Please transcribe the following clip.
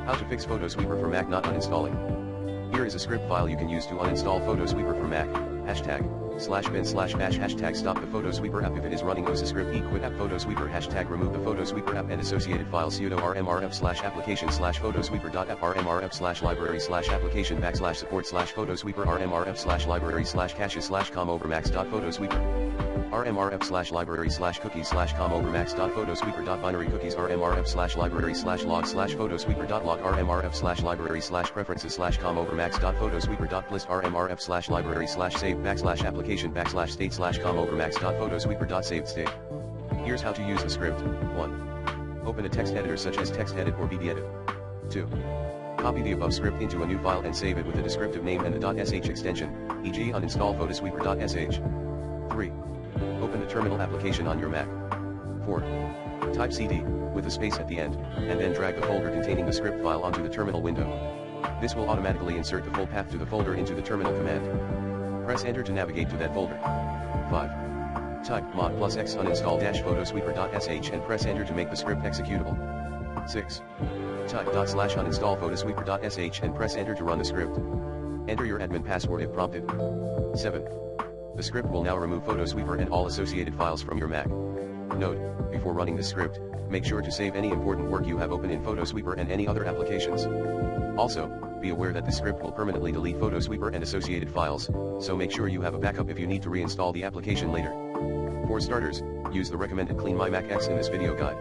How to fix PhotoSweeper for Mac not uninstalling. Here is a script file you can use to uninstall PhotoSweeper for Mac. #bin/bash #stop the PhotoSweeper app if it is running osascript quit app PhotoSweeper #remove the PhotoSweeper app and associated files sudo rmrf/application/photosweeper.app rmrf/library/application/support/photosweeper rmrf/library/caches/com/overmax.photosweeper rmrf/library/cookies/com/overmax.photosweeper.binary cookies rmrf/library/log/photosweeper.log rmrf/library/preferences/com/overmax.photosweeper.plist rmrf/library/save \application/state/com/overmax.photosweeper.savedState. Here's how to use the script. 1. Open a text editor such as TextEdit or BBEdit. 2. Copy the above script into a new file and save it with a descriptive name and the .sh extension, e.g. uninstall photosweeper.sh. 3. Open the terminal application on your Mac. 4. Type cd, with a space at the end, and then drag the folder containing the script file onto the terminal window. This will automatically insert the full path to the folder into the terminal command. Press enter to navigate to that folder. 5. Type mod +x uninstall -photosweeper.sh and press enter to make the script executable. 6. Type /uninstall photosweeper.sh and press enter to run the script. Enter your admin password if prompted. 7. The script will now remove PhotoSweeper and all associated files from your Mac. Note, before running this script, make sure to save any important work you have open in PhotoSweeper and any other applications. Also, be aware that the script will permanently delete PhotoSweeper and associated files, so make sure you have a backup if you need to reinstall the application later. For starters, use the recommended Clean My Mac X in this video guide.